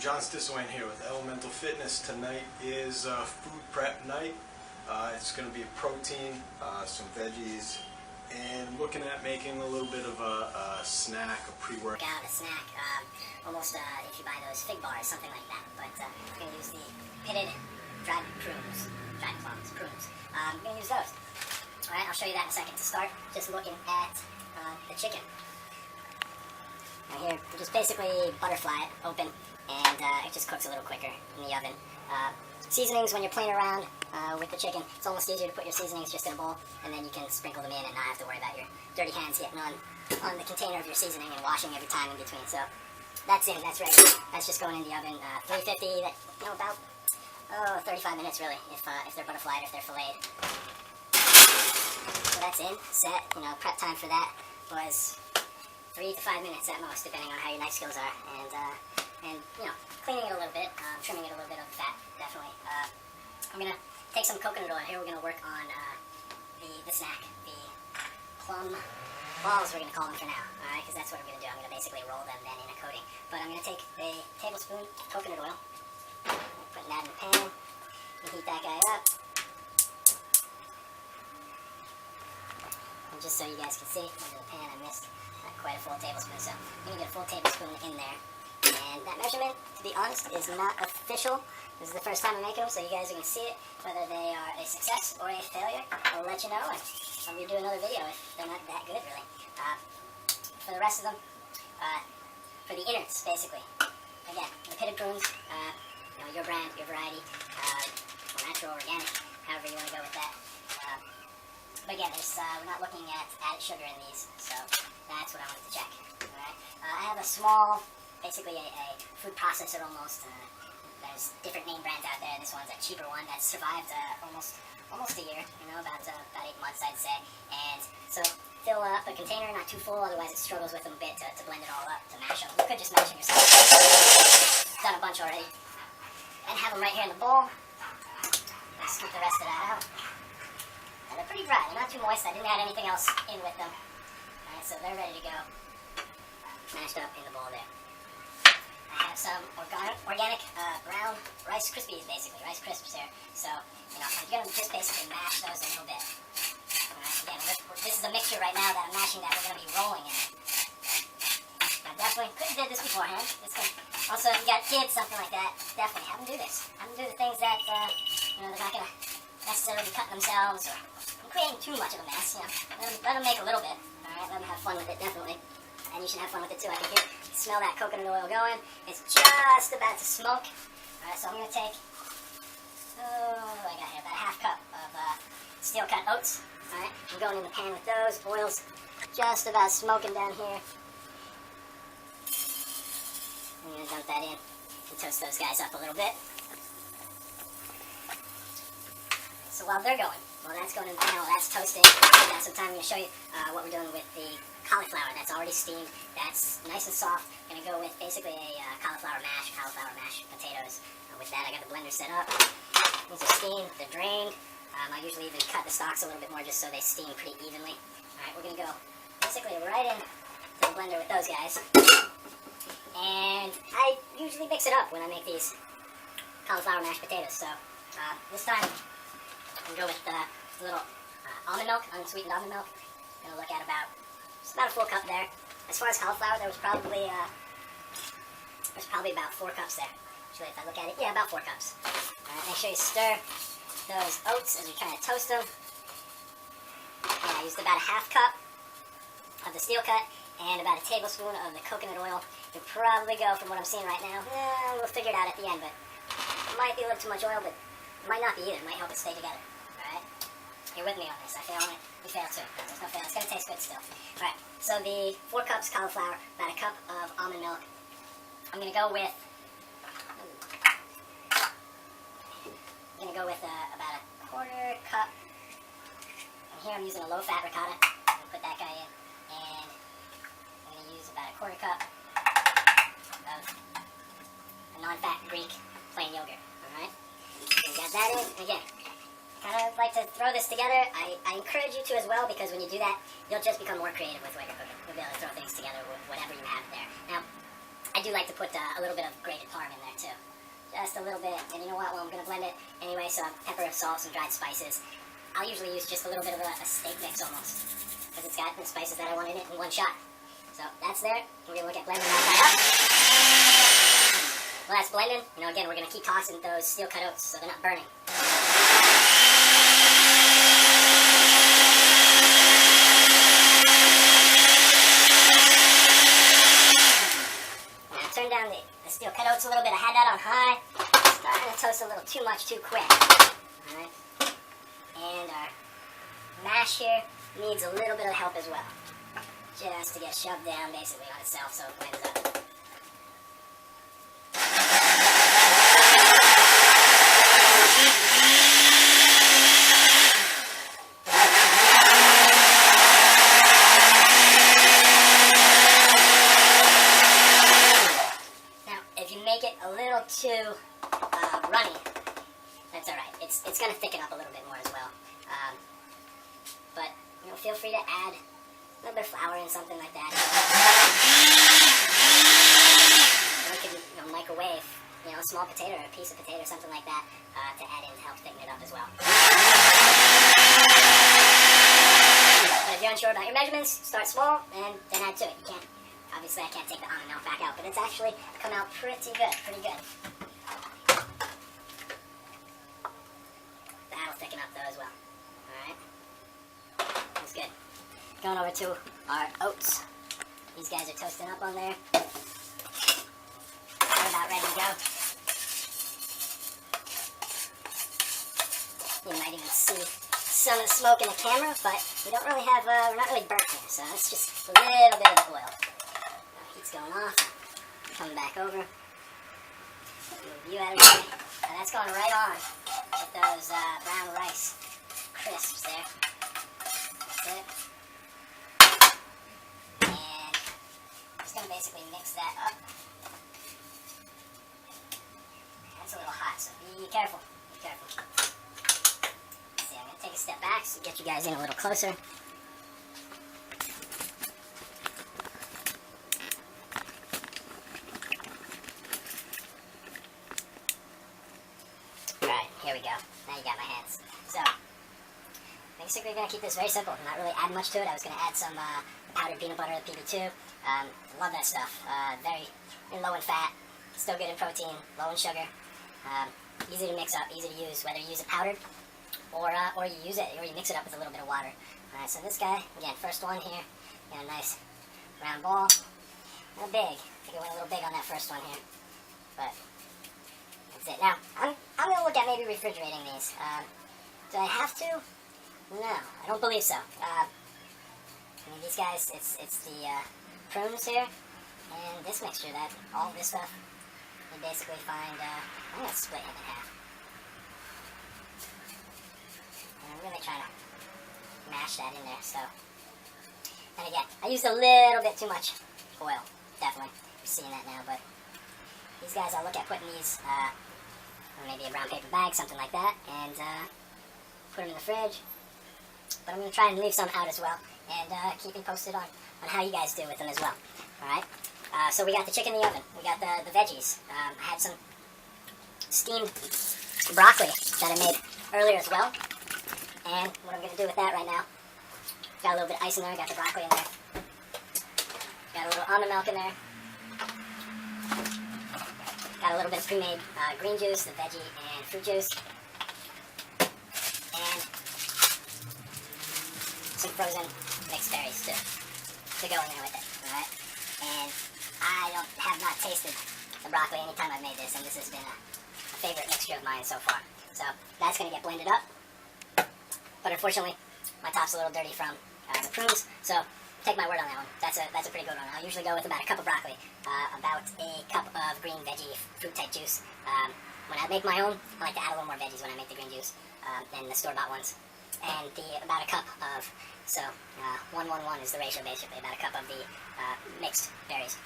John Stiswain here with Elemental Fitness. Tonight is food prep night. It's going to be a protein, some veggies, and looking at making a little bit of a snack, a pre-workout. A snack, almost if you buy those fig bars, something like that. But I'm going to use the pitted dried prunes, prunes. I'm going to use those. Alright, I'll show you that in a second. To start, just looking at the chicken. Now here, you just basically butterfly it open, and it just cooks a little quicker in the oven. Seasonings, when you're playing around with the chicken, it's almost easier to put your seasonings just in a bowl, and then you can sprinkle them in and not have to worry about your dirty hands getting on the container of your seasoning and washing every time in between. So that's in, that's ready. That's just going in the oven, 350, about 35 minutes really, if they're butterflied, if they're filleted. So that's in, set. Prep time for that was 3 to 5 minutes at most, depending on how your knife skills are, and cleaning it a little bit, trimming it a little bit of fat, definitely. I'm gonna take some coconut oil here. We're gonna work on the snack, the plum balls. We're gonna call them for now, all right? Because that's what I'm gonna do. I'm gonna basically roll them then in a coating. But I'm gonna take a tablespoon of coconut oil, put that in the pan, and heat that guy up. And just so you guys can see, under the pan I missed not quite a full tablespoon, so I'm gonna get a full tablespoon in there. And that measurement, to be honest, is not official. This is the first time I'm making them, so you guys are going to see it, whether they are a success or a failure. I'll let you know, and I'll redo another video if they're not that good, really. For the rest of them, for the innards, basically. Again, the pitted prunes, your brand, your variety, or natural, organic, however you want to go with that. But again, we're not looking at added sugar in these, so that's what I wanted to check. All right. I have a small, basically a food processor almost. There's different name brands out there. This one's a cheaper one that's survived almost a year, about 8 months, I'd say. And so fill up a container, not too full, otherwise it struggles with them a bit to blend it all up, to mash them. You could just mash them yourself. Done a bunch already. And have them right here in the bowl. Scoop the rest of that out. And they're pretty dry. They're not too moist. I didn't add anything else in with them. Alright, so they're ready to go. Mashed up in the bowl there. I have some organic brown Rice Krispies, basically, Rice Crisps here. So, I'm going to just basically mash those a little bit. Alright, again, this is a mixture right now that I'm mashing that we're going to be rolling in. Now, definitely, could have did this beforehand. Also, if you got kids, something like that, definitely have them do this. Have them do the things that, they're not going to necessarily be cutting themselves or creating too much of a mess, Let them make a little bit, alright? Let them have fun with it, definitely. And you should have fun with it too. I can smell that coconut oil going. It's just about to smoke. Alright, so I'm going to take, I got here about a half cup of steel cut oats. Alright, I'm going in the pan with those. Oil's just about smoking down here. I'm going to dump that in and toast those guys up a little bit. So while they're going, while that's going in the pan, while that's toasting, I've got some time. I'm going to show you what we're doing with the cauliflower that's already steamed. That's nice and soft. I'm going to go with basically a cauliflower mash potatoes. With that, I got the blender set up. These are steamed, they're drained. I usually even cut the stalks a little bit more just so they steam pretty evenly. Alright, we're going to go basically right in to the blender with those guys. And I usually mix it up when I make these cauliflower mashed potatoes. So this time, I'm going to go with a little almond milk, unsweetened almond milk. I'm going to look at just about a full cup there. As far as cauliflower, there's probably about 4 cups there. Actually, if I look at it, yeah, about 4 cups. Alright, make sure you stir those oats as you're trying to toast them. And I used about a half cup of the steel cut and about a tablespoon of the coconut oil. You'll probably go, from what I'm seeing right now, we'll figure it out at the end, but it might be a little too much oil, but it might not be either. It might help it stay together. Alright? You're with me on this. I fail on it. You fail too. There's no fail. It's going to taste good still. Alright, so the 4 cups cauliflower, about a cup of almond milk. I'm going to go with about a quarter cup. And here I'm using a low-fat ricotta. I'm going to put that guy in. And I'm going to use about a quarter cup of a non-fat Greek plain yogurt. Alright? We got that in. Again, kind of like to throw this together. I encourage you to as well, because when you do that, you'll just become more creative with what you're cooking. You'll be able to throw things together with whatever you have there. Now, I do like to put a little bit of grated parm in there too. Just a little bit, and you know what, well, I'm going to blend it anyway, so pepper, salt, some dried spices. I'll usually use just a little bit of a steak mix almost, because it's got the spices that I want in it in one shot. So that's there. We're going to look at blending that guy up. Well, that's blending. You know, again, we're going to keep tossing those steel cut oats so they're not burning. Now, turn down the steel cut oats a little bit. I had that on high. Starting to toast a little too much too quick. Alright. And our mash here needs a little bit of help as well. Just to get shoved down basically on itself so it blends up. Now, if you make it a little too runny, that's alright. It's going to thicken up a little bit more as well. But, you know, feel free to add a little bit of flour and something like that. Or you can, you know, microwave, you know, a small potato or a piece of potato or something like that to add in to help thicken it up as well. But if you're unsure about your measurements, start small and then add to it. You can't, obviously I can't take the on and off back out, but it's actually come out pretty good, That'll thicken up though as well. Alright. That's good. Going over to our oats. These guys are toasting up on there. They're about ready to go. You might even see some of the smoke in the camera, but we don't really have, we're not really burnt here, so it's just a little bit of the oil. Heat's going off. Coming back over. Move you out of the way. And that's going right on with those brown rice crisps there. That's it. And I'm just going to basically mix that up. That's a little hot, so be careful. Be careful. Let's see, I'm going to take a step back so get you guys in a little closer. Here we go. Now you got my hands. So, basically we're going to keep this very simple. Not really add much to it. I was going to add some powdered peanut butter, PB2. Love that stuff. Very low in fat, still good in protein, low in sugar. Easy to mix up, easy to use, whether you use it powdered or you use it, or you mix it up with a little bit of water. Alright, so this guy, again, first one here. Got a nice round ball. Not big. I think it went a little big on that first one here. But that's it. Now, I'm going to look at maybe refrigerating these. Do I have to? No, I don't believe so. I mean, these guys, it's the prunes here, and this mixture, that all this stuff, you basically find, I'm going to split him in half. And I'm really trying to mash that in there, so. And again, I used a little bit too much oil, definitely. You're seeing that now, but these guys, I'll look at putting these, maybe a brown paper bag, something like that, and put them in the fridge. But I'm going to try and leave some out as well, and keep you posted on how you guys do with them as well. Alright, so we got the chicken in the oven, we got the veggies. I had some steamed broccoli that I made earlier as well, and what I'm going to do with that right now, got a little bit of ice in there, got the broccoli in there, got a little almond milk in there, got a little bit of pre-made green juice, the veggie and fruit juice, and some frozen mixed berries to go in there with it. Alright, and I have not tasted the broccoli anytime I've made this, and this has been a favorite mixture of mine so far. So that's going to get blended up, but unfortunately my top's a little dirty from the prunes, so take my word on that one. That's a pretty good one. I'll usually go with about a cup of broccoli, about a cup of green veggie fruit type juice. When I make my own, I like to add a little more veggies when I make the green juice than the store-bought ones. And about a cup of, so 1-1-1 is the ratio basically, about a cup of the mixed berries.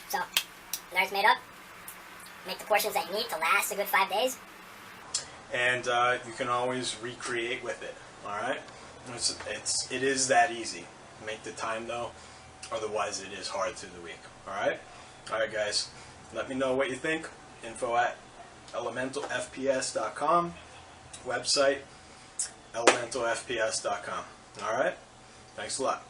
So, there it's made up. Make the portions that you need to last a good 5 days. And you can always recreate with it, alright? It is that easy. Make the time though. Otherwise, it is hard through the week. Alright? Alright, guys. Let me know what you think. Info at elementalfps.com. Website, elementalfps.com. Alright? Thanks a lot.